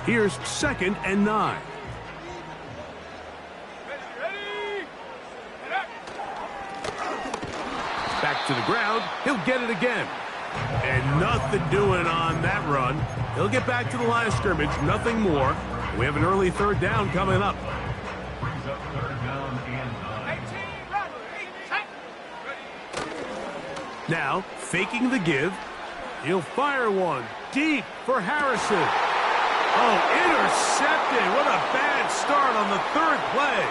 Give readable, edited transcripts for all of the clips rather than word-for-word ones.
Here's 2nd and 9. Back to the ground. He'll get it again. And nothing doing on that run. He'll get back to the line of scrimmage. Nothing more. We have an early 3rd down coming up. Now, faking the give. He'll fire one deep for Harrison. Oh, intercepted. What a bad start on the 3rd play.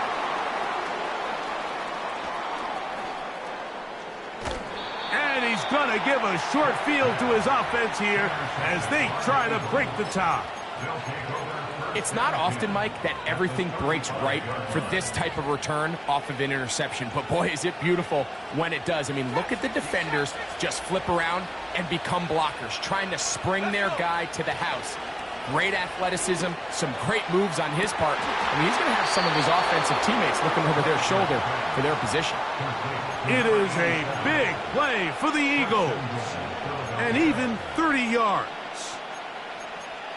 And he's going to give a short field to his offense here as they try to break the tie. It's not often, Mike, that everything breaks right for this type of return off of an interception. But, boy, is it beautiful when it does. I mean, look at the defenders just flip around and become blockers, trying to spring their guy to the house. Great athleticism, some great moves on his part. I mean, he's going to have some of his offensive teammates looking over their shoulder for their position. It is a big play for the Eagles. And even 30 yards.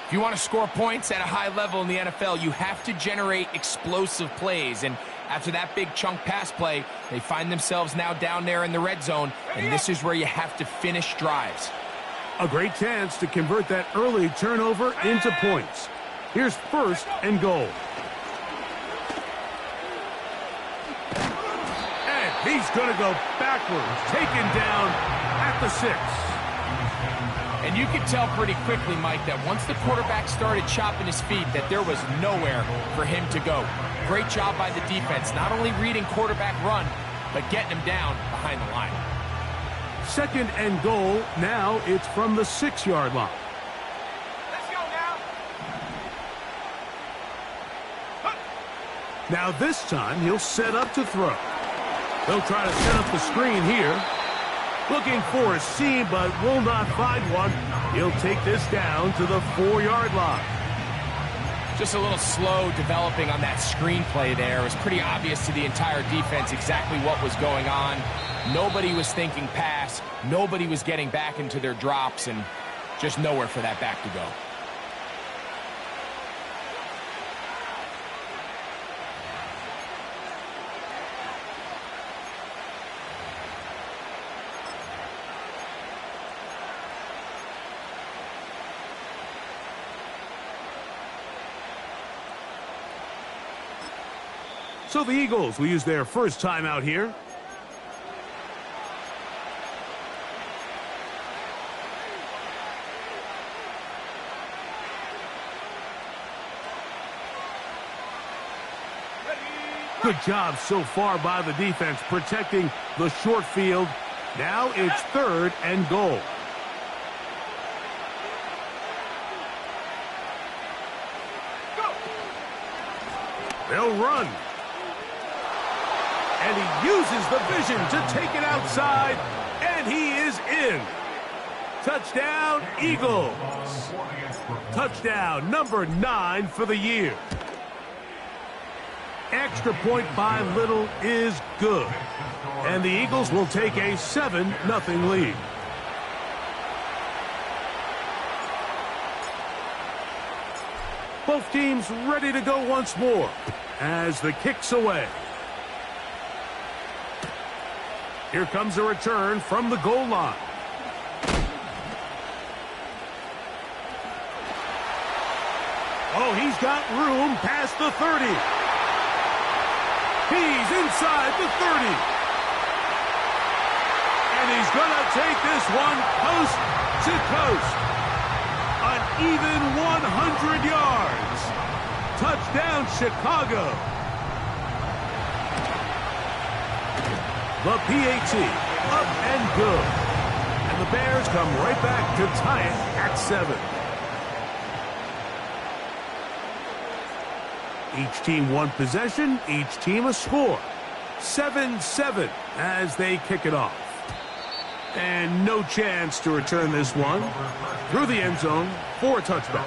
If you want to score points at a high level in the NFL, you have to generate explosive plays. And after that big chunk pass play, they find themselves now down there in the red zone, and this is where you have to finish drives. A great chance to convert that early turnover into points. Here's 1st and goal. And he's going to go backwards, taken down at the 6. And you could tell pretty quickly, Mike, that once the quarterback started chopping his feet, that there was nowhere for him to go. Great job by the defense, not only reading quarterback run, but getting him down behind the line. 2nd and goal. Now it's from the 6-yard line. Let's go now. Now this time he'll set up to throw. They'll try to set up the screen here. Looking for a seam, but will not find one. He'll take this down to the 4-yard line. Just a little slow developing on that screenplay there. It was pretty obvious to the entire defense exactly what was going on. Nobody was thinking pass. Nobody was getting back into their drops, and just nowhere for that back to go. So the Eagles will use their first timeout here. Good job so far by the defense protecting the short field. Now it's 3rd and goal. They'll run. And he uses the vision to take it outside, and he is in. Touchdown, Eagles. Touchdown number 9 for the year. Extra point by Little is good. And the Eagles will take a 7-0 lead. Both teams ready to go once more as the kick's away. Here comes a return from the goal line. Oh, he's got room past the 30. He's inside the 30. And he's going to take this one coast to coast. An even 100 yards. Touchdown, Chicago. The PAT, up and good. And the Bears come right back to tie it at 7. Each team one possession, each team a score. 7-7 as they kick it off. And no chance to return this one. Through the end zone for a touchback.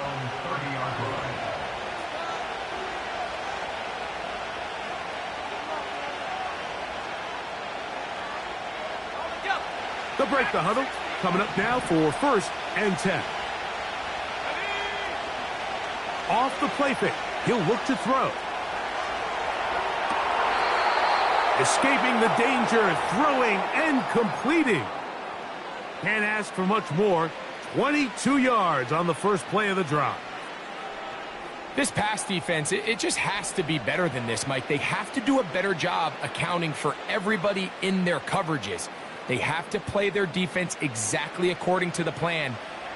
They'll break the huddle. Coming up now for 1st and 10. Off the play fake, he'll look to throw. Escaping the danger, throwing and completing. Can't ask for much more. 22 yards on the first play of the drive. This pass defense, it just has to be better than this, Mike. They have to do a better job accounting for everybody in their coverages. They have to play their defense exactly according to the plan,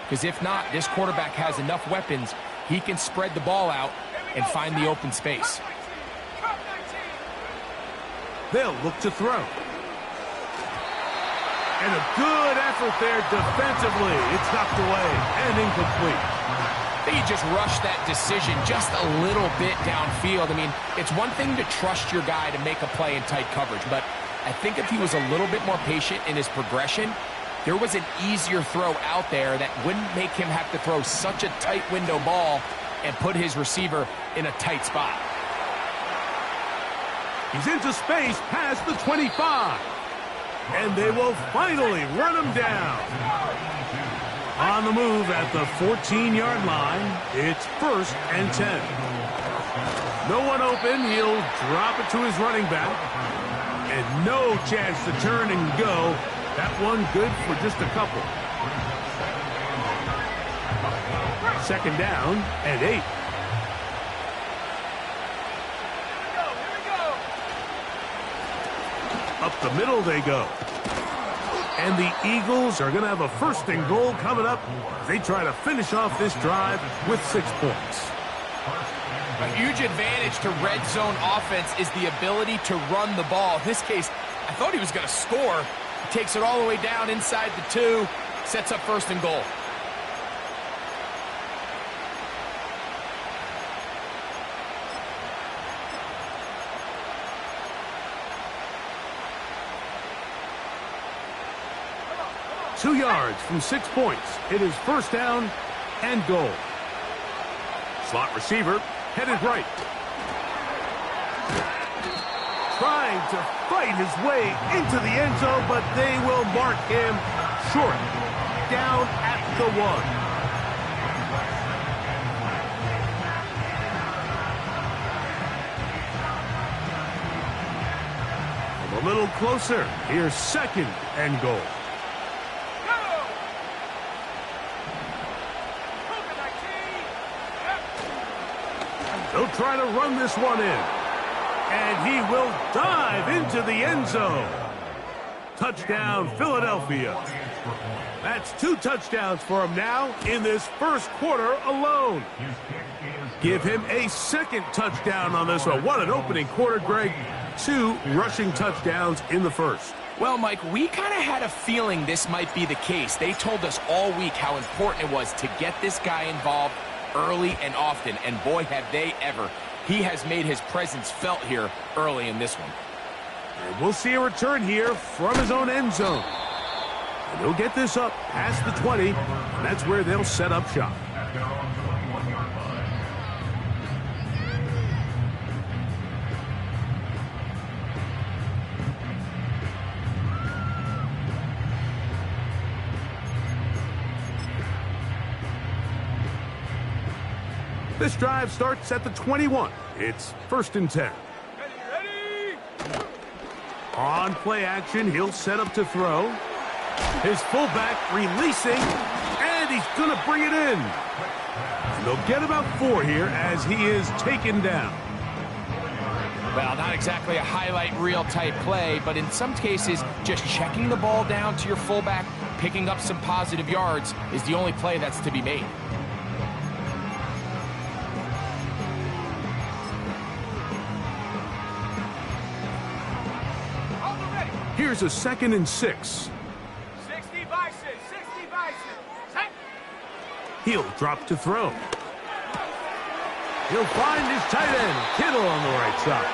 because if not, this quarterback has enough weapons. He can spread the ball out and find the open space. They'll look to throw. And a good effort there defensively. It's knocked away and incomplete. I think he just rushed that decision just a little bit downfield. I mean, it's one thing to trust your guy to make a play in tight coverage, but I think if he was a little bit more patient in his progression, there was an easier throw out there that wouldn't make him have to throw such a tight window ball and put his receiver in a tight spot. He's into space past the 25. And they will finally run him down. On the move at the 14-yard line, it's 1st and 10. No one open, he'll drop it to his running back. And no chance to turn and go. That one good for just a couple. 2nd down and 8. Up the middle they go. And the Eagles are going to have a 1st and goal coming up. They try to finish off this drive with 6 points. A huge advantage to red zone offense is the ability to run the ball. In this case, I thought he was going to score. He takes it all the way down inside the 2, sets up 1st and goal. Two yards from 6 points. It is 1st down and goal. Slot receiver headed right. Trying to fight his way into the end zone, but they will mark him short. Down at the 1. A little closer. Here's 2nd and goal. They'll try to run this one in. And he will dive into the end zone. Touchdown, Philadelphia. That's 2 touchdowns for him now in this 1st quarter alone. Give him a 2nd touchdown on this one. What an opening quarter, Greg. 2 rushing touchdowns in the 1st. Well, Mike, we kind of had a feeling this might be the case. They told us all week how important it was to get this guy involved early and often, and boy, have they ever. He has made his presence felt here early in this one. And we'll see a return here from his own end zone. And he'll get this up past the 20, and that's where they'll set up shop. This drive starts at the 21. It's 1st and 10. Ready. On play action, he'll set up to throw. His fullback releasing, and he's going to bring it in. And they'll get about 4 here as he is taken down. Well, not exactly a highlight reel type play, but in some cases, just checking the ball down to your fullback, picking up some positive yards is the only play that's to be made. Here's a 2nd and 6. 60 Bison, 60 Bison. Set. He'll drop to throw. He'll find his tight end, Kittle, on the right side.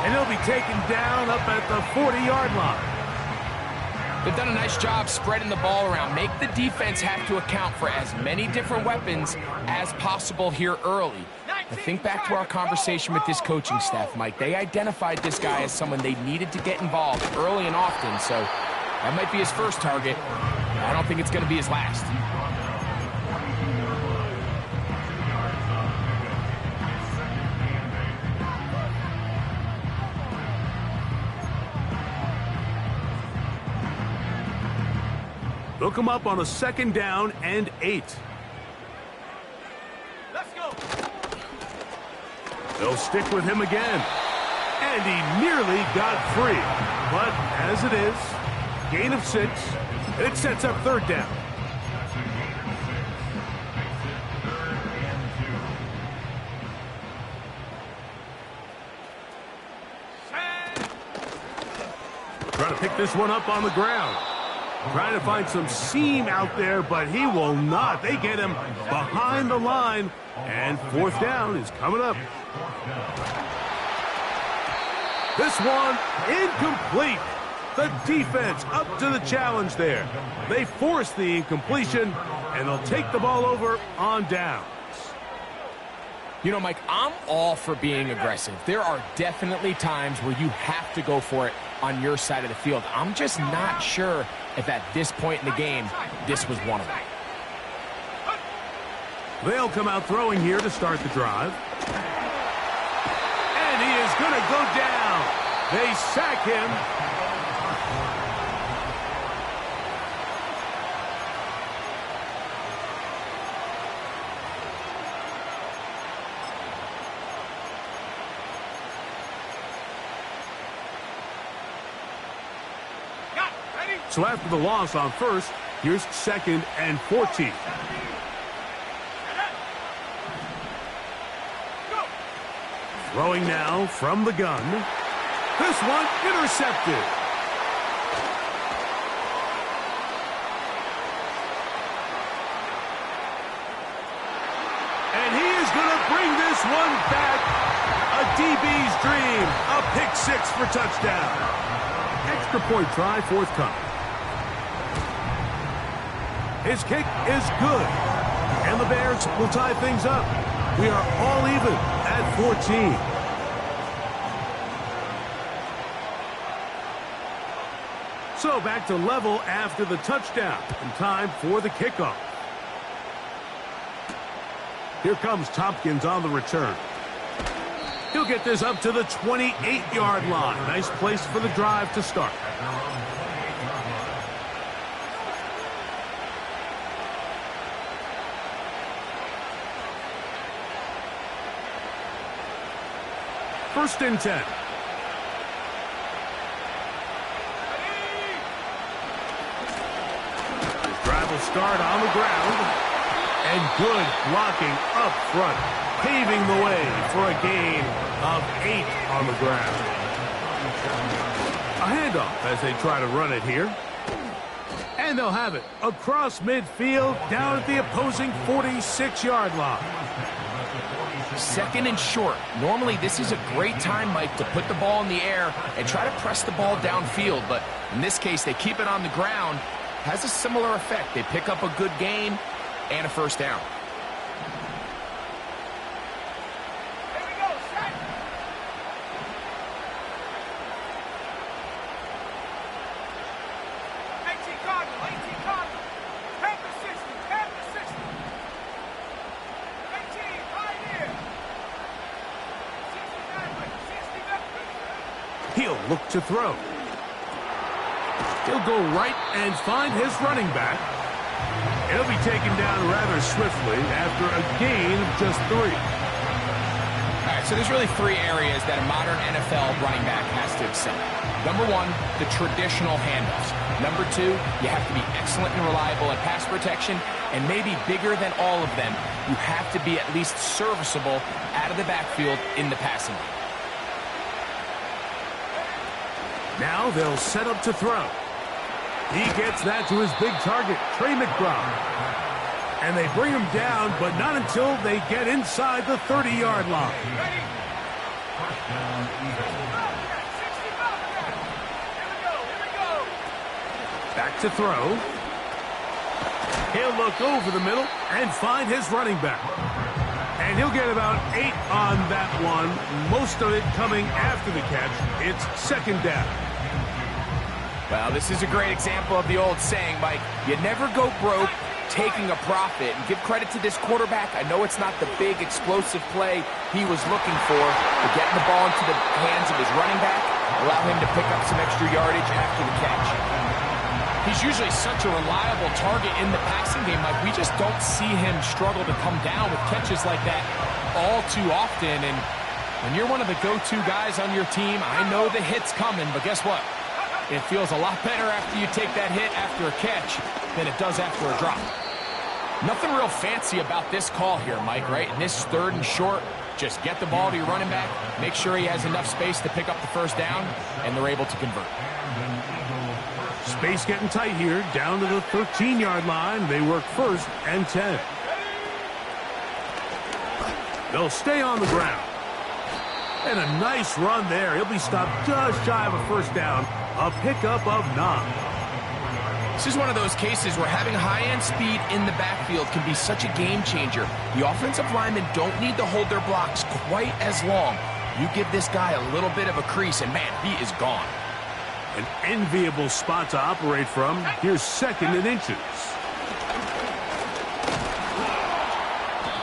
And he'll be taken down up at the 40-yard line. They've done a nice job spreading the ball around. Make the defense have to account for as many different weapons as possible here early. I think back to our conversation with this coaching staff, Mike. They identified this guy as someone they needed to get involved early and often, so that might be his 1st target. I don't think it's going to be his last. They'll come up on a 2nd down and 8. Let's go. They'll stick with him again. And he nearly got free. But as it is, gain of 6. And it sets up 3rd down. Trying to pick this one up on the ground. Trying to find some seam out there, but he will not. They get him behind the line, and 4th down is coming up. This one incomplete. The defense up to the challenge there. They force the incompletion, and they'll take the ball over on downs. You know, Mike, I'm all for being aggressive. There are definitely times where you have to go for it on your side of the field. I'm just not sure if at this point in the game, this was one of them. They'll come out throwing here to start the drive. And he is going to go down. They sack him. So after the loss on 1st, here's 2nd and 14. Throwing now from the gun. This one intercepted. And he is going to bring this one back. A DB's dream. A pick 6 for touchdown. Extra point try forthcoming. His kick is good. And the Bears will tie things up. We are all even at 14. So back to level after the touchdown. And time for the kickoff. Here comes Tompkins on the return. He'll get this up to the 28-yard line. Nice place for the drive to start. First and 10. His drive will start on the ground. And good blocking up front, paving the way for a gain of 8 on the ground. A handoff as they try to run it here. And they'll have it across midfield down at the opposing 46-yard line. 2nd and short. Normally, this is a great time, Mike, to put the ball in the air and try to press the ball downfield. But in this case, they keep it on the ground. Has a similar effect. They pick up a good gain and a 1st down. Here we go, set. 18 Cardinal, 18 Cardinal. Panther 60, Panther 60. 18, right here. 60 He'll look to throw. He'll go right and find his running back. It'll be taken down rather swiftly after a gain of just 3. All right, so there's really 3 areas that a modern NFL running back has to excel. Number 1, the traditional handoffs. Number 2, you have to be excellent and reliable at pass protection. And maybe bigger than all of them, you have to be at least serviceable out of the backfield in the passing game. Now they'll set up to throw. He gets that to his big target, Trey McBride. And they bring him down, but not until they get inside the 30-yard line. Ready? Here we go. Back to throw. He'll look over the middle and find his running back. And he'll get about 8 on that one, most of it coming after the catch. It's 2nd down. Well, this is a great example of the old saying, Mike, you never go broke taking a profit. And give credit to this quarterback. I know it's not the big explosive play he was looking for, but getting the ball into the hands of his running back, allow him to pick up some extra yardage after the catch. He's usually such a reliable target in the passing game. Like, we just don't see him struggle to come down with catches like that all too often. And when you're one of the go-to guys on your team, I know the hit's coming, but guess what? It feels a lot better after you take that hit after a catch than it does after a drop. Nothing real fancy about this call here, Mike, right? And this 3rd and short, just get the ball to your running back, make sure he has enough space to pick up the first down, and they're able to convert. Space getting tight here, down to the 13-yard line. They work 1st and 10. They'll stay on the ground. And a nice run there. He'll be stopped just shy of a first down. A pickup of 9. This is one of those cases where having high-end speed in the backfield can be such a game changer. The offensive linemen don't need to hold their blocks quite as long. You give this guy a little bit of a crease, and man, he is gone. An enviable spot to operate from. Here's 2nd and inches.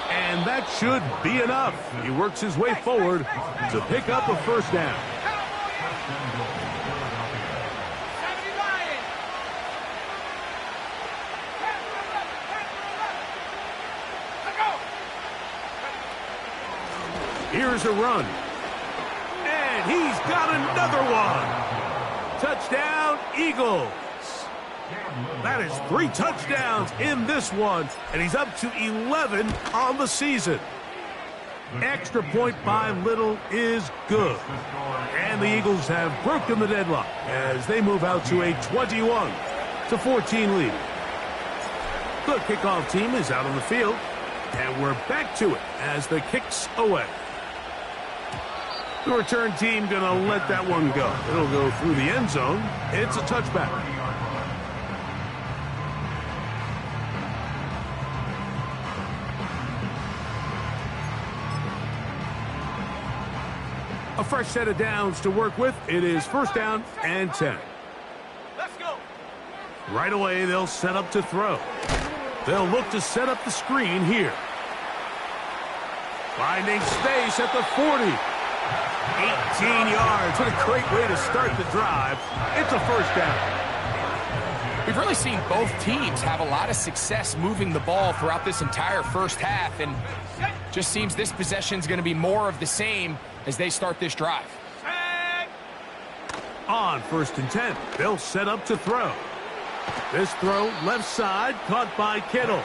And that should be enough. He works his way forward to pick up a first down. Here's a run. And he's got another one. Touchdown, Eagles. That is 3 touchdowns in this one, and he's up to 11 on the season. Extra point by Little is good. And the Eagles have broken the deadlock as they move out to a 21-14 lead. The kickoff team is out on the field, and we're back to it as the kick's away. The return team going to let that one go. It'll go through the end zone. It's a touchback. A fresh set of downs to work with. It is 1st down and 10. Let's go. Right away, they'll set up to throw. They'll look to set up the screen here. Finding space at the 40. 18 yards. What a great way to start the drive. It's a first down. We've really seen both teams have a lot of success moving the ball throughout this entire first half, and just seems this possession's going to be more of the same as they start this drive. On 1st and 10, they'll set up to throw. This throw left side caught by Kittle.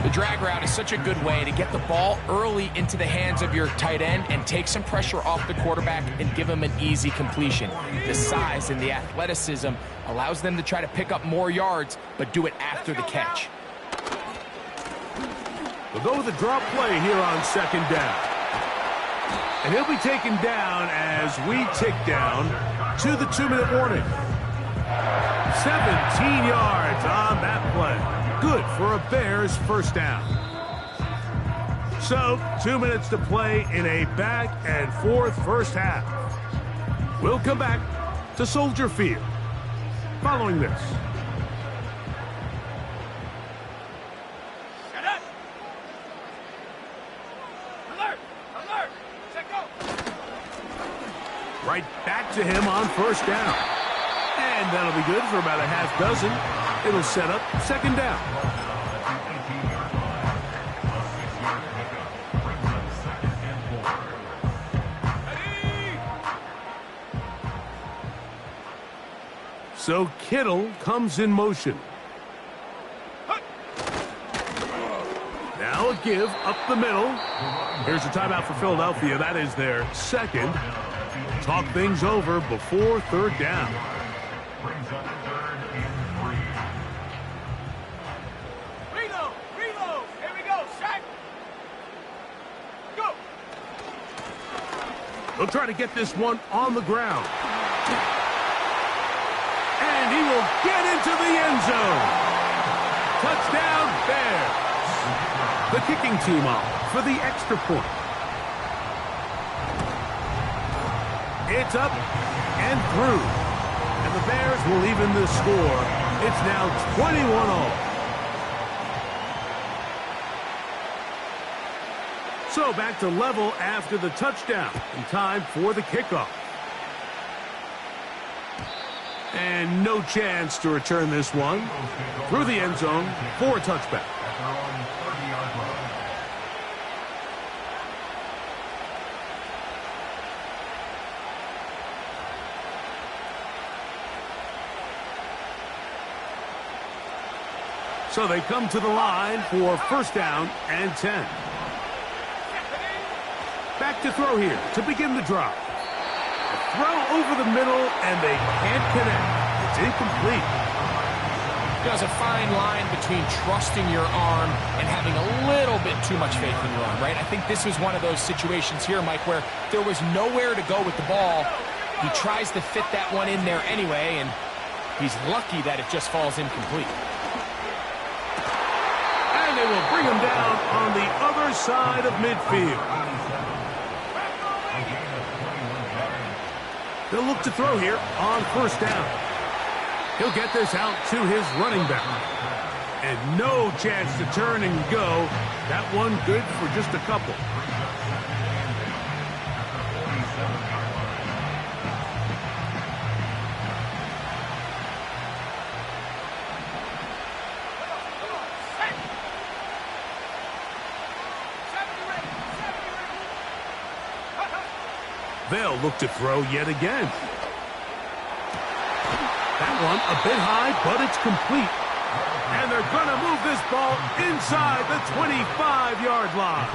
The drag route is such a good way to get the ball early into the hands of your tight end and take some pressure off the quarterback and give him an easy completion. The size and the athleticism allows them to try to pick up more yards, but do it after the catch. We'll go with a drop play here on 2nd down. And he'll be taken down as we tick down to the 2-minute warning. 17 yards on that play. Good for a Bears first down. So, 2 minutes to play in a back-and-forth first half. We'll come back to Soldier Field following this. Shut up. Alert. Alert. Check go. Right back to him on 1st down. And that'll be good for about a half dozen. It'll set up 2nd down. So Kittle comes in motion. Now a give up the middle. Here's a timeout for Philadelphia. That is their 2nd. Talk things over before 3rd down. Reload. Here we go. Shot. Go. They'll try to get this one on the ground. And he will get into the end zone. Touchdown, Bears. The kicking team off for the extra point. It's up and through. And the Bears will even the score. It's now 21-all. So back to level after the touchdown. In time for the kickoff. And no chance to return this one through the end zone for a touchback. So they come to the line for first down and 10. Back to throw here to begin the drive. A throw over the middle, and they can't connect. It's incomplete. There's a fine line between trusting your arm and having a little bit too much faith in your arm, right? I think this was one of those situations here, Mike, where there was nowhere to go with the ball. He tries to fit that one in there anyway, and he's lucky that it just falls incomplete. They will bring him down on the other side of midfield. They'll look to throw here on first down. He'll get this out to his running back. And no chance to turn and go. That one good for just a couple. They'll look to throw yet again. That one a bit high, but it's complete. And they're going to move this ball inside the 25-yard line.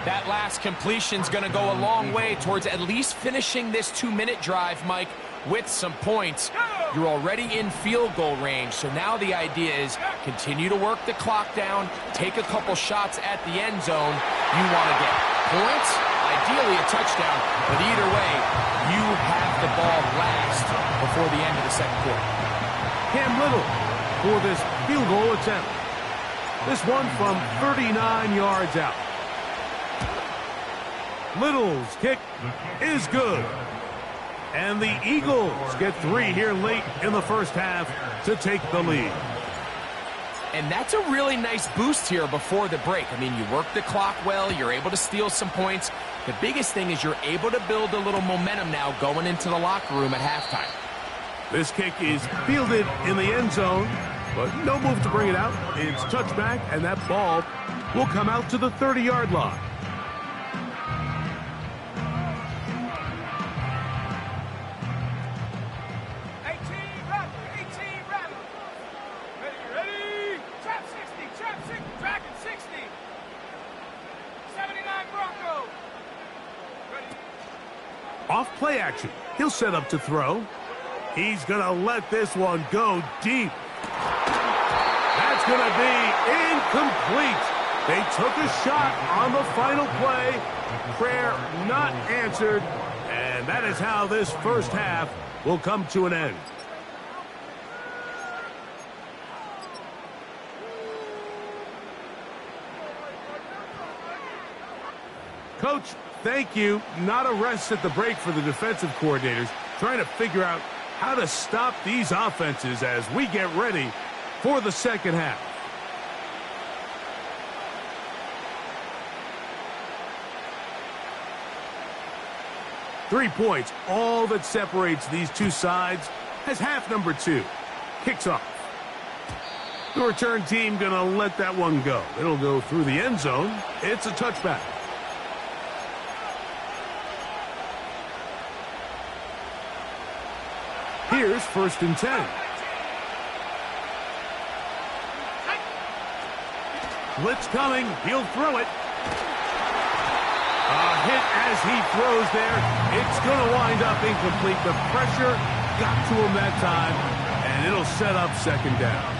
That last completion's going to go a long way towards at least finishing this 2-minute drive, Mike, with some points. You're already in field goal range, so now the idea is continue to work the clock down, take a couple shots at the end zone. You want to get points, ideally a touchdown, but either way, you have the ball last before the end of the second quarter. Cam Little for this field goal attempt. This one from 39 yards out. Little's kick is good. And the Eagles get 3 here late in the first half to take the lead. And that's a really nice boost here before the break. I mean, you work the clock well, you're able to steal some points. The biggest thing is you're able to build a little momentum now going into the locker room at halftime. This kick is fielded in the end zone, but no move to bring it out. It's touchback, and that ball will come out to the 30-yard line. Off play action. He'll set up to throw. He's going to let this one go deep. That's going to be incomplete. They took a shot on the final play. Prayer not answered. And that is how this first half will come to an end. Coach, thank you. Not a rest at the break for the defensive coordinators, trying to figure out how to stop these offenses as we get ready for the second half. Three points, all that separates these two sides, as half number 2 kicks off. The return team going to let that one go. It'll go through the end zone. It's a touchback. Here's first and 10. Blitz coming. He'll throw it. A hit as he throws there. It's going to wind up incomplete. The pressure got to him that time, and it'll set up second down.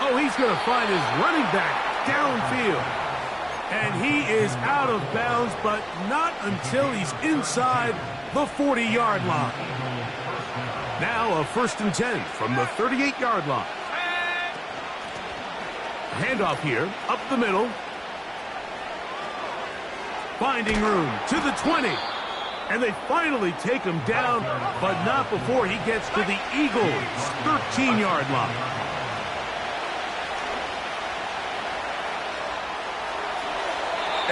Oh, he's going to find his running back downfield. And he is out of bounds, but not until he's inside the 40-yard line. Now a first and 10 from the 38-yard line. Handoff here, up the middle. Finding room to the 20. And they finally take him down, but not before he gets to the Eagles' 13-yard line.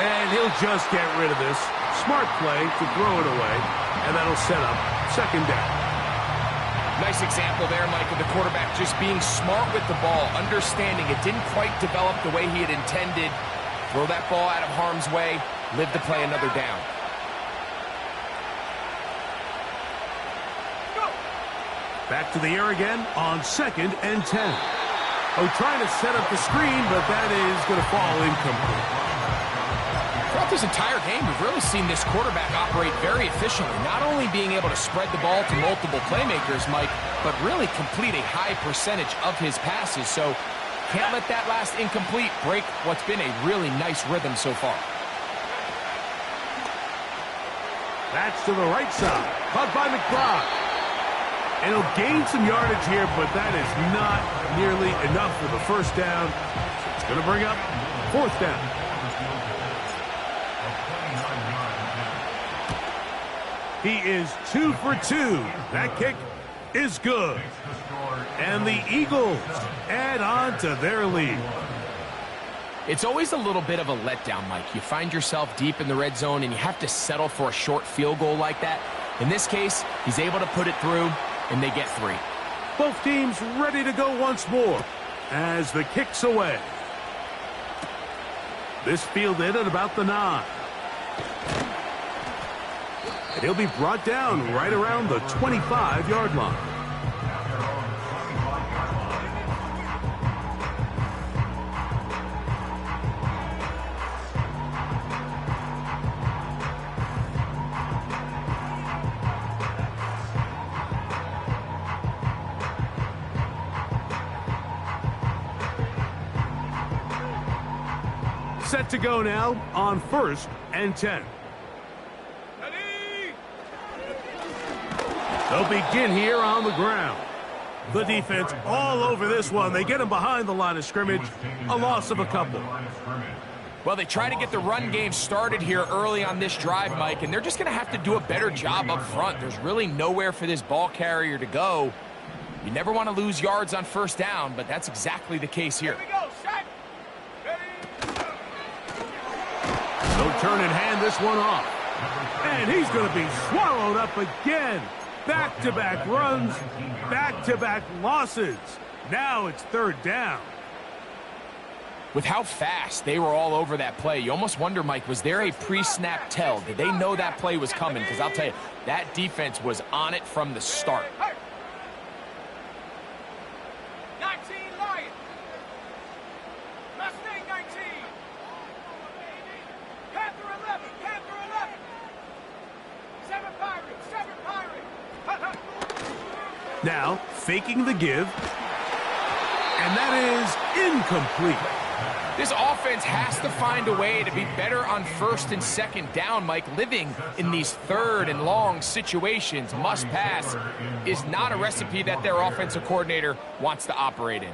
And he'll just get rid of this. Smart play to throw it away, and that'll set up second down. Nice example there, Mike, of the quarterback just being smart with the ball, understanding it didn't quite develop the way he had intended. Throw that ball out of harm's way, live to play another down. Back to the air again on 2nd and 10. Oh, trying to set up the screen, but that is going to fall incomplete. Throughout this entire game, we've really seen this quarterback operate very efficiently, not only being able to spread the ball to multiple playmakers, Mike, but really complete a high percentage of his passes. So can't let that last incomplete break what's been a really nice rhythm so far. That's to the right side. Caught by McBride. And he'll gain some yardage here, but that is not nearly enough for the first down. It's going to bring up 4th down. He is 2 for 2. That kick is good. And the Eagles add on to their lead. It's always a little bit of a letdown, Mike. You find yourself deep in the red zone and you have to settle for a short field goal like that. In this case, he's able to put it through, and they get 3. Both teams ready to go once more as the kick's away. This fielded at about the 9. And he'll be brought down right around the 25-yard line. Set to go now on 1st and 10. They'll begin here on the ground. The defense all over this one. They get him behind the line of scrimmage. A loss of a couple. Well, they try to get the run game started here early on this drive, Mike, and they're just going to have to do a better job up front. There's really nowhere for this ball carrier to go. You never want to lose yards on 1st down, but that's exactly the case here. They'll turn and hand this one off. And he's going to be swallowed up again. Back-to-back runs, back-to-back losses. Now it's 3rd down. With how fast they were all over that play, you almost wonder, Mike, was there a pre-snap tell? Did they know that play was coming? Because I'll tell you, that defense was on it from the start. 19 Lions. Mustang 19. Panther 11. Panther 11. 7 Pirates. 7 Pirates. Now, faking the give. And that is incomplete. This offense has to find a way to be better on 1st and 2nd down, Mike. Living in these 3rd and long situations, must pass, is not a recipe that their offensive coordinator wants to operate in.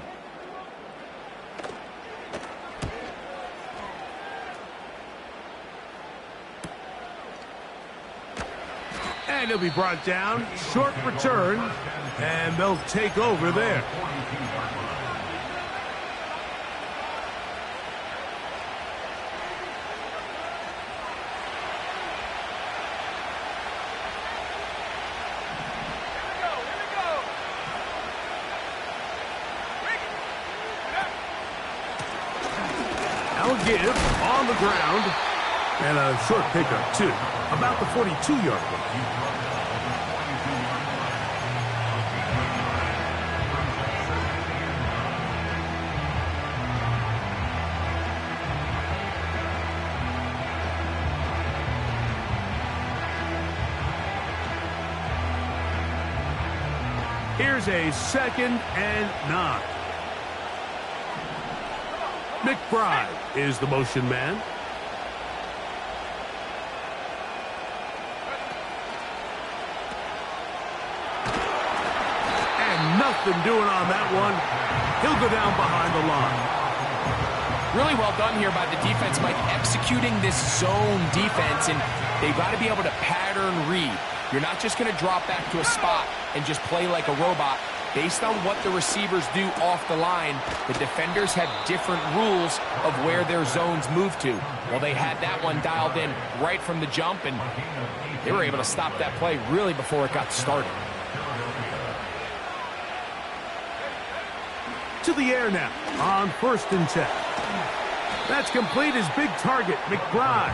And he'll be brought down. Short return. And they'll take over there. Now give on the ground. And a short pickup, too. About the 42-yard line. Here's a 2nd and 9. McBride is the motion man. And nothing doing on that one. He'll go down behind the line. Really well done here by the defense, Mike, executing this zone defense, and they've got to be able to pattern read. You're not just going to drop back to a spot and just play like a robot. Based on what the receivers do off the line, the defenders have different rules of where their zones move to. Well, they had that one dialed in right from the jump, and they were able to stop that play really before it got started. To the air now on 1st and 10. That's complete. His big target, McBride.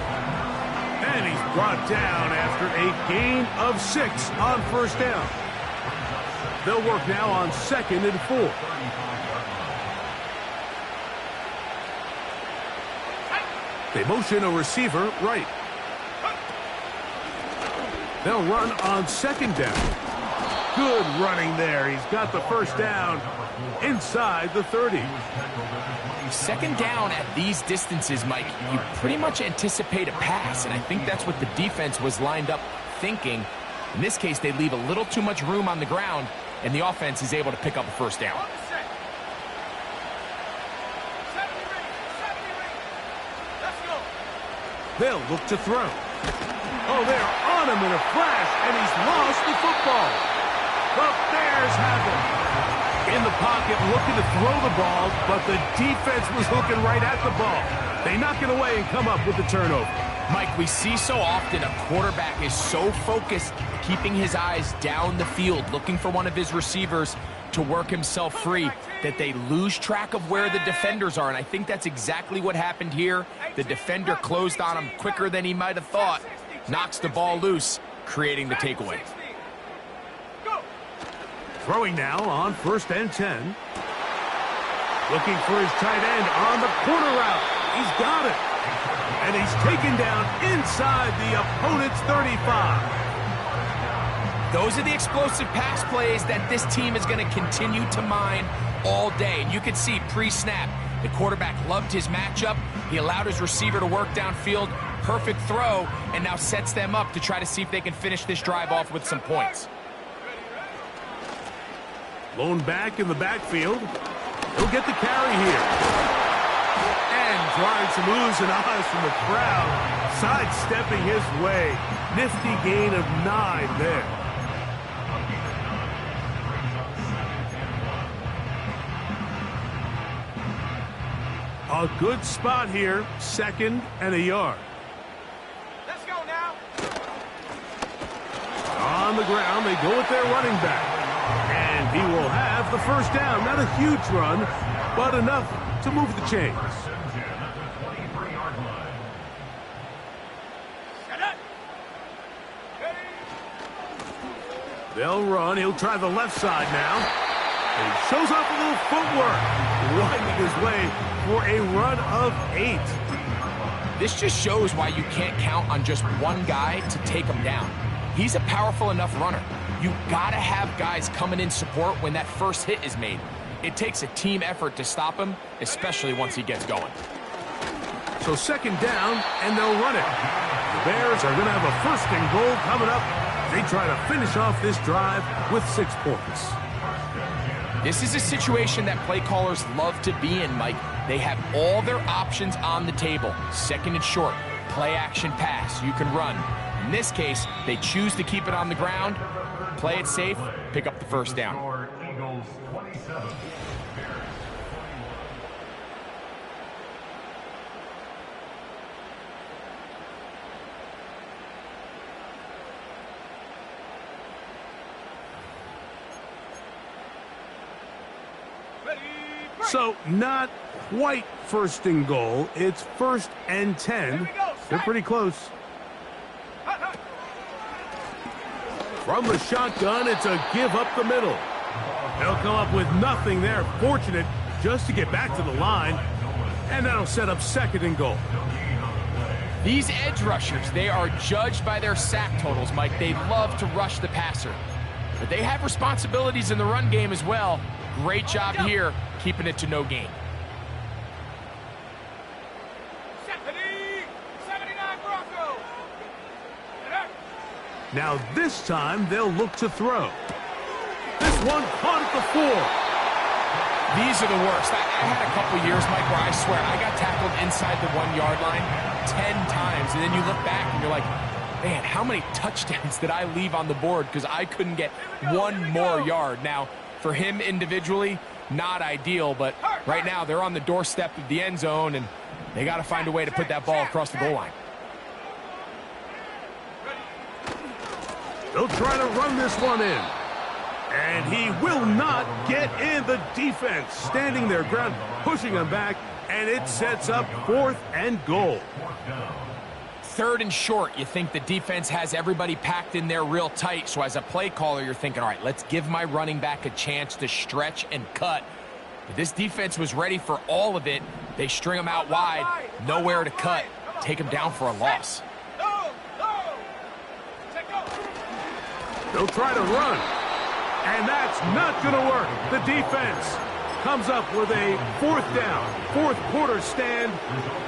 And he's brought down after a gain of 6 on 1st down. They'll work now on 2nd and 4. They motion a receiver right. They'll run on 2nd down. Good running there. He's got the 1st down inside the 30. 2nd down at these distances, Mike, you pretty much anticipate a pass, and I think that's what the defense was lined up thinking. In this case, they leave a little too much room on the ground, and the offense is able to pick up a 1st down. They'll look to throw. Oh, they're on him in a flash, and he's lost the football. The Bears have it. In the pocket, looking to throw the ball, but the defense was looking right at the ball. They knock it away and come up with the turnover. Mike, we see so often a quarterback is so focused, keeping his eyes down the field, looking for one of his receivers to work himself free, that they lose track of where the defenders are, and I think that's exactly what happened here. The defender closed on him quicker than he might have thought, knocks the ball loose, creating the takeaway. Throwing now on 1st and 10. Looking for his tight end on the corner route. He's got it. And he's taken down inside the opponent's 35. Those are the explosive pass plays that this team is going to continue to mine all day. And you can see pre-snap, the quarterback loved his matchup. He allowed his receiver to work downfield. Perfect throw, and now sets them up to try to see if they can finish this drive off with some points. Lone back in the backfield. He'll get the carry here. And drawing some oohs and ahs from the crowd. Sidestepping his way. Nifty gain of 9 there. A good spot here. 2nd and a yard. Let's go now. On the ground, they go with their running back. And he will have the 1st down. Not a huge run, but enough to move the chains. They'll run. He'll try the left side now. And he shows off a little footwork, winding his way for a run of 8. This just shows why you can't count on just one guy to take him down. He's a powerful enough runner. You gotta have guys coming in support when that first hit is made. It takes a team effort to stop him, especially once he gets going. So 2nd down, and they'll run it. The Bears are going to have a 1st and goal coming up. They try to finish off this drive with 6 points. This is a situation that play callers love to be in, Mike. They have all their options on the table. 2nd and short, play action pass, you can run. In this case, they choose to keep it on the ground, play it safe, pick up the 1st down. So not quite 1st and goal. It's 1st and 10. They're pretty close. From the shotgun, it's a give up the middle. They'll come up with nothing there. Fortunate just to get back to the line. And that'll set up 2nd and goal. These edge rushers, they are judged by their sack totals, Mike. They love to rush the passer. But they have responsibilities in the run game as well. Great job here, keeping it to no gain. 79 Broncos. Now this time they'll look to throw. This one caught at the 4. These are the worst. I had a couple years, Mike, where I swear I got tackled inside the 1-yard line 10 times, and then you look back and you're like, man, how many touchdowns did I leave on the board because I couldn't get one more yard? Now, for him individually, not ideal, but right now they're on the doorstep of the end zone, and they got to find a way to put that ball across the goal line. They'll try to run this one in. And he will not get in. The defense standing their ground, pushing him back, and it sets up 4th and goal. 3rd and short. You think the defense has everybody packed in there real tight, so as a play caller, you're thinking, all right, let's give my running back a chance to stretch and cut. But this defense was ready for all of it. They string him out wide, nowhere to cut, take him down for a loss. They'll try to run. And that's not going to work. The defense comes up with a 4th down, 4th quarter stand,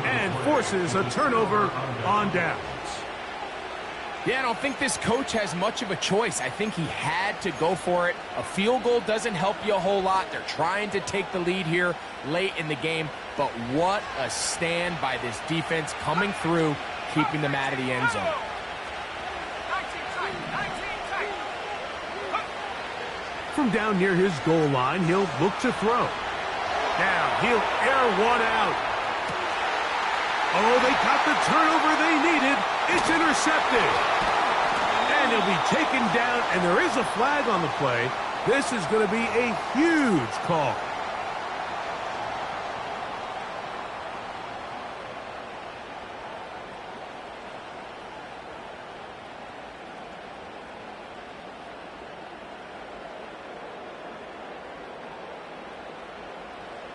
and forces a turnover on downs. Yeah, I don't think this coach has much of a choice. I think he had to go for it. A field goal doesn't help you a whole lot. They're trying to take the lead here late in the game. But what a stand by this defense coming through, keeping them out of the end zone. From down near his goal line, he'll look to throw. Now, he'll air one out. Oh, they got the turnover they needed. It's intercepted. And he'll be taken down, and there is a flag on the play. This is going to be a huge call.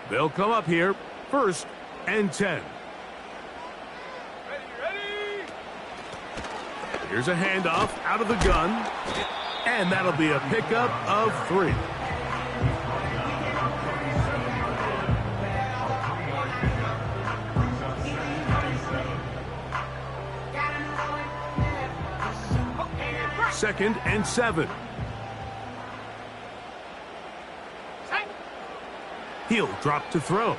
They'll come up here, 1st and 10. Ready. Here's a handoff out of the gun, and that'll be a pickup of 3. Second and 7. He'll drop to throw.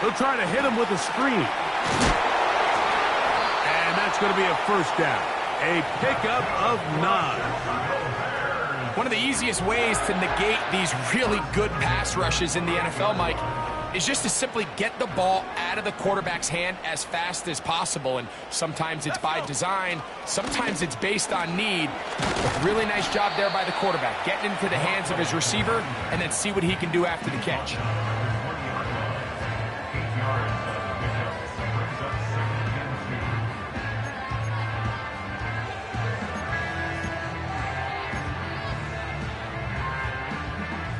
They'll try to hit him with a screen. And that's going to be a 1st down. A pickup of 9. One of the easiest ways to negate these really good pass rushes in the NFL, Mike, is just to simply get the ball out of the quarterback's hand as fast as possible. And sometimes it's by design, sometimes it's based on need. But really nice job there by the quarterback, getting into the hands of his receiver and then see what he can do after the catch.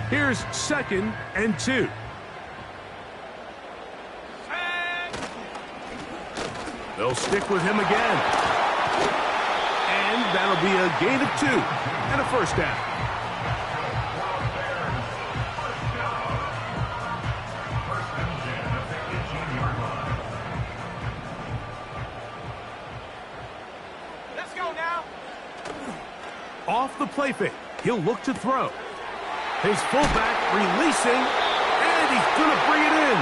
Here's 2nd and 2. They'll stick with him again. And that'll be a gain of 2 and a 1st down. Let's go now. Off the play fake, he'll look to throw. His fullback releasing, and he's going to bring it in.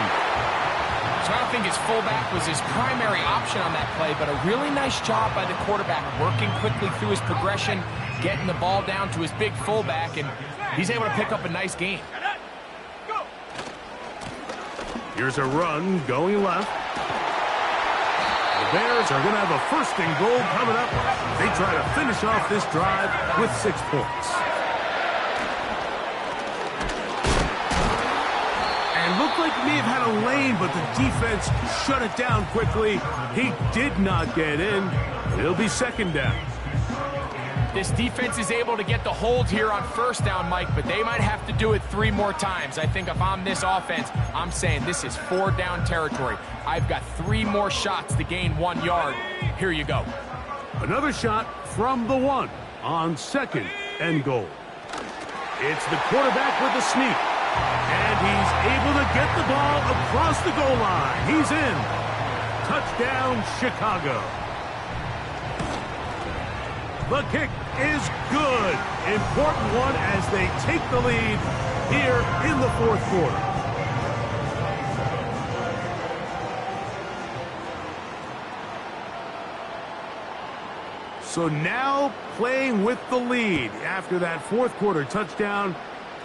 So I don't think his fullback was his primary option on that play, but a really nice job by the quarterback, working quickly through his progression, getting the ball down to his big fullback, and he's able to pick up a nice gain. Here's a run going left. The Bears are going to have a 1st and goal coming up. They try to finish off this drive with 6 points. Looked like he may have had a lane, but the defense shut it down quickly. He did not get in. It'll be 2nd down. This defense is able to get the hold here on 1st down, Mike, but they might have to do it 3 more times. I think if I'm this offense, I'm saying this is 4 down territory. I've got 3 more shots to gain 1 yard. Here you go. Another shot from the 1 on 2nd and goal. It's the quarterback with the sneak. And he's able to get the ball across the goal line. He's in. Touchdown, Chicago. The kick is good. Important one as they take the lead here in the fourth quarter. So now playing with the lead after that fourth quarter touchdown.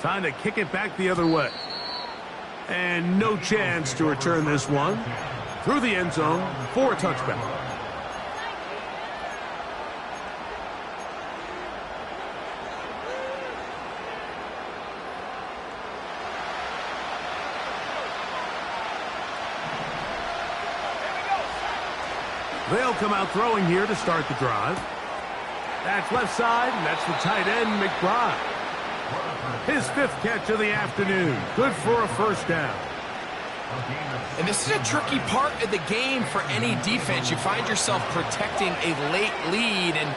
Time to kick it back the other way. And no chance to return this one through the end zone for a touchback. They'll come out throwing here to start the drive. That's left side, and that's the tight end, McBride. His fifth catch of the afternoon. Good for a first down. And this is a tricky part of the game for any defense. You find yourself protecting a late lead, and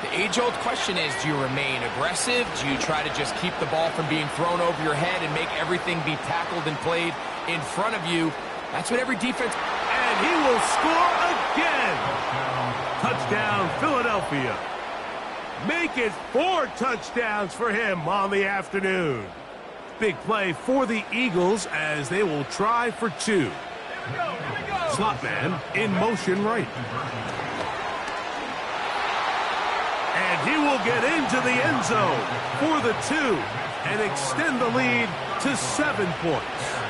the age-old question is, do you remain aggressive? Do you try to just keep the ball from being thrown over your head and make everything be tackled and played in front of you? That's what every defense... And he will score again. Touchdown, Philadelphia. Make it 4 touchdowns for him on the afternoon. Big play for the Eagles as they will try for 2. Slot man in motion right. And he will get into the end zone for the 2 and extend the lead to 7 points.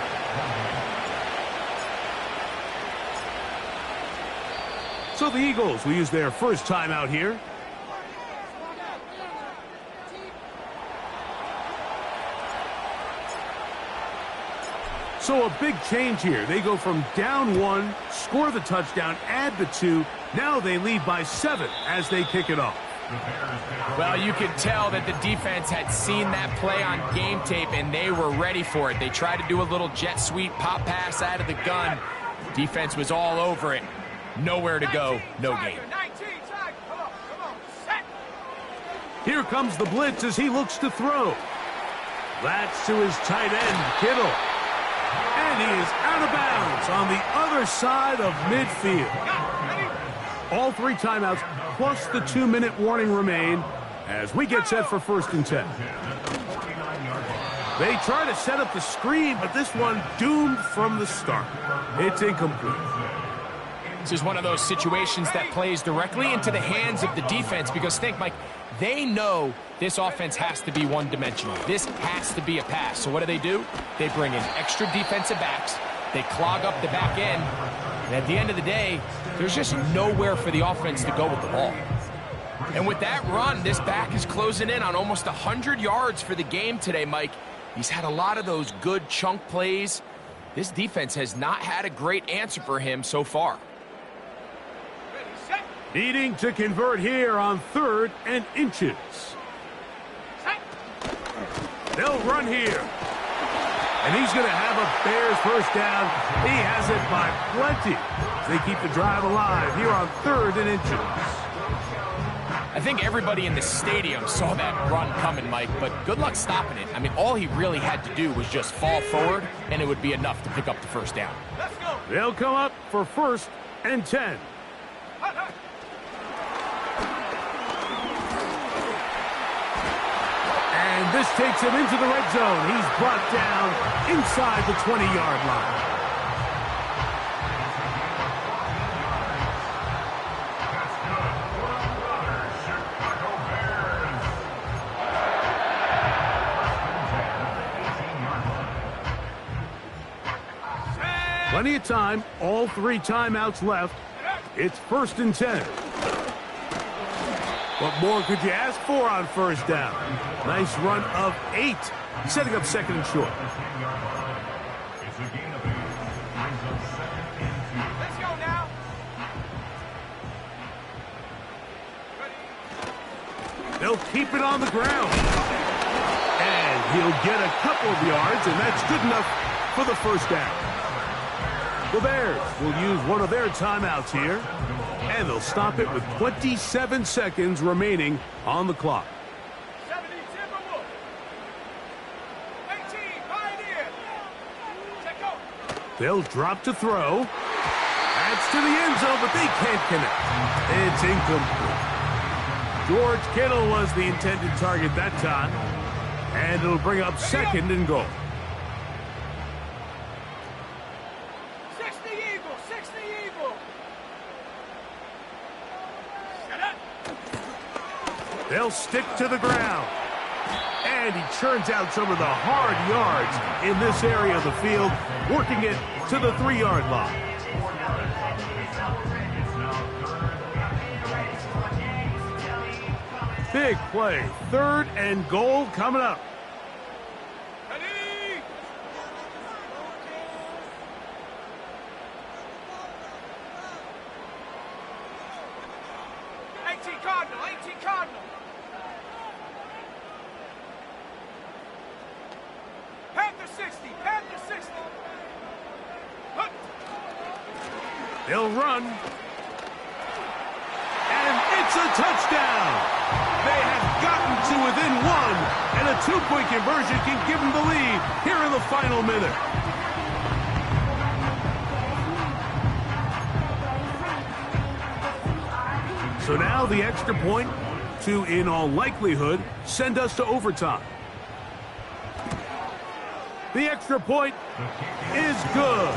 So the Eagles will use their first timeout here. So a big change here. They go from down 1, score the touchdown, add the 2. Now they lead by 7 as they kick it off. Well, you could tell that the defense had seen that play on game tape, and they were ready for it. They tried to do a little jet sweep pop pass out of the gun. Defense was all over it. Nowhere to go, no game. Here comes the blitz as he looks to throw. That's to his tight end, Kittle. And he is out of bounds on the other side of midfield. All 3 timeouts plus the 2-minute warning remain as we get set for 1st and 10. They try to set up the screen, but this one doomed from the start. It's incomplete. This is one of those situations that plays directly into the hands of the defense because think, Mike, they know this offense has to be one-dimensional. This has to be a pass. So what do? They bring in extra defensive backs. They clog up the back end. And at the end of the day, there's just nowhere for the offense to go with the ball. And with that run, this back is closing in on almost 100 yards for the game today, Mike. He's had a lot of those good chunk plays. This defense has not had a great answer for him so far. Needing to convert here on 3rd and inches. They'll run here. And he's going to have a Bears first down. He has it by plenty. They keep the drive alive here on 3rd and inches. I think everybody in the stadium saw that run coming, Mike, but good luck stopping it. I mean, all he really had to do was just fall forward, and it would be enough to pick up the first down. Let's go. They'll come up for 1st and 10. And this takes him into the red zone. He's brought down inside the 20-yard line. Plenty of time. All 3 timeouts left. It's 1st and 10. What more could you ask for on first down? Nice run of 8, setting up 2nd and short. Let's go now. They'll keep it on the ground. And he'll get a couple of yards, and that's good enough for the first down. The Bears will use one of their timeouts here, and they'll stop it with 27 seconds remaining on the clock. 70 Timberwolves. 18 Pioneer. Check out. They'll drop to throw. That's to the end zone, but they can't connect. It's incomplete. George Kittle was the intended target that time. And it'll bring up second and goal. 60 Eagle, 60 Eagle. Shut up. They'll stick to the ground. And he churns out some of the hard yards in this area of the field, working it to the 3-yard line. Big play. 3rd and goal coming up. Ready? 18 Cardinal, 18 Cardinal. Panther 60, Panther 60. Look. They'll run. And it's a touchdown. They have gotten to within 1, and a 2-point conversion can give them the lead here in the final minute. So now the extra point to, in all likelihood, send us to overtime. The extra point is good.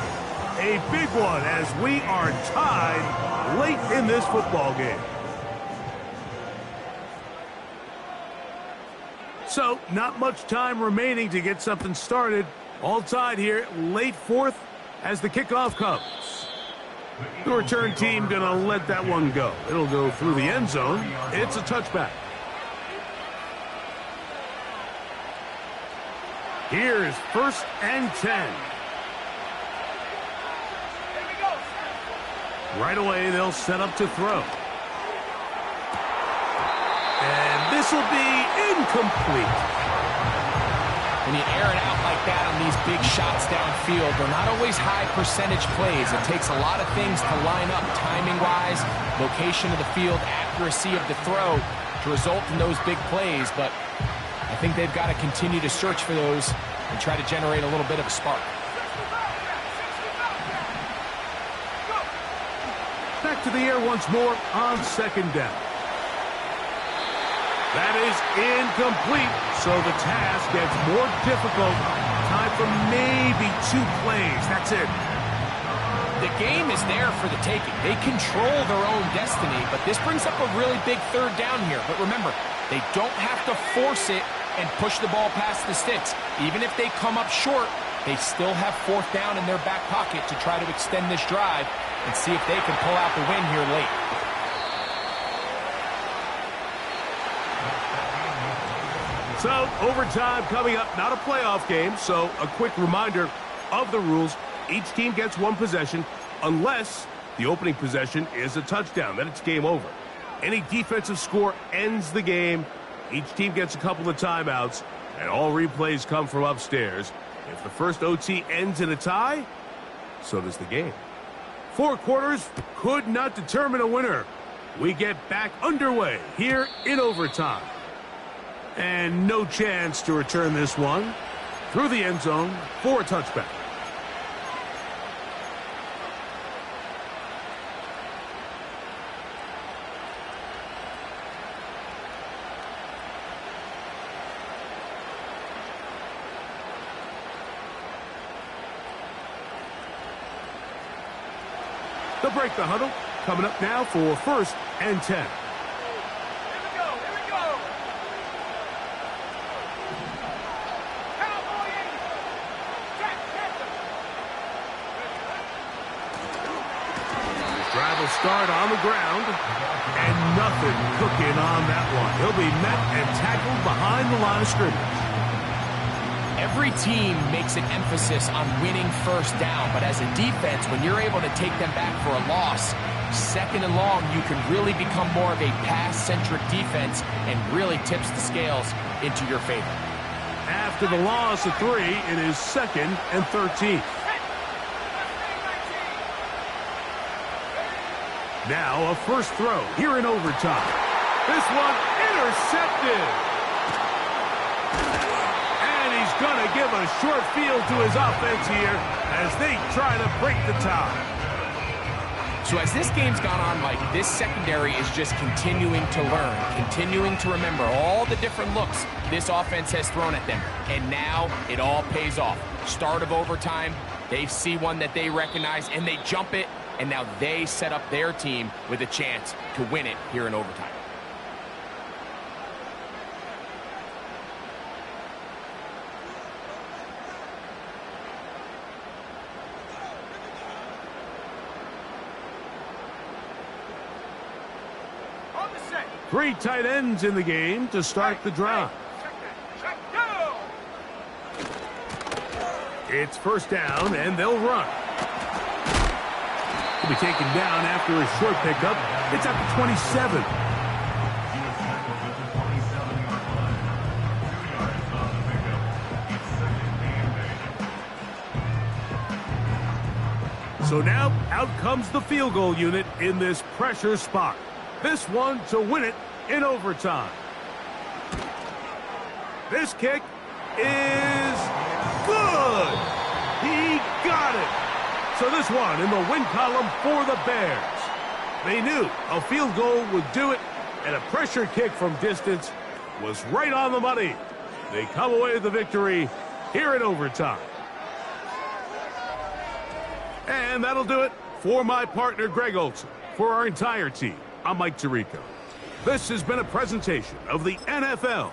A big one as we are tied late in this football game. So, not much time remaining to get something started. All tied here, late 4th as the kickoff comes. The return team going to let that one go. It'll go through the end zone. It's a touchback. Here's 1st and 10. Right away, they'll set up to throw. And this will be incomplete. When you air it out like that on these big shots downfield, they're not always high percentage plays. It takes a lot of things to line up timing-wise, location of the field, accuracy of the throw to result in those big plays. But I think they've got to continue to search for those and try to generate a little bit of a spark. Back to the air once more on 2nd down. That is incomplete, so the task gets more difficult. Time for maybe 2 plays. That's it. The game is there for the taking. They control their own destiny, but this brings up a really big 3rd down here. But remember, they don't have to force it and push the ball past the sticks. Even if they come up short, they still have 4th down in their back pocket to try to extend this drive and see if they can pull out the win here late. So, overtime coming up, not a playoff game, so a quick reminder of the rules. Each team gets 1 possession unless the opening possession is a touchdown. Then it's game over. Any defensive score ends the game. Each team gets a couple of timeouts, and all replays come from upstairs. If the first OT ends in a tie, so does the game. 4 quarters could not determine a winner. We get back underway here in overtime. And no chance to return this one through the end zone for a touchback. They'll break the huddle. Coming up now for 1st and 10. Drive will start on the ground, and nothing cooking on that one. He'll be met and tackled behind the line of scrimmage. Every team makes an emphasis on winning 1st down, but as a defense, when you're able to take them back for a loss, 2nd and long, you can really become more of a pass-centric defense and really tips the scales into your favor. After the loss of 3, it is 2nd and 13. Now a first throw here in overtime. This one intercepted. And he's going to give a short field to his offense here as they try to break the tie. So as this game's gone on, Mike, this secondary is just continuing to learn, continuing to remember all the different looks this offense has thrown at them. And now it all pays off. Start of overtime, they see one that they recognize, and they jump it, and now they set up their team with a chance to win it here in overtime. On the set. 3 tight ends in the game to start the drive. Check down. It's first down, and they'll run. He'll be taken down after a short pickup. It's up to 27. So now, out comes the field goal unit in this pressure spot. This one to win it in overtime. This kick is good. He got it. So this one in the win column for the Bears. They knew a field goal would do it, and a pressure kick from distance was right on the money. They come away with the victory here in overtime. And that'll do it for my partner, Greg Olson. For our entire team, I'm Mike Tirico. This has been a presentation of the NFL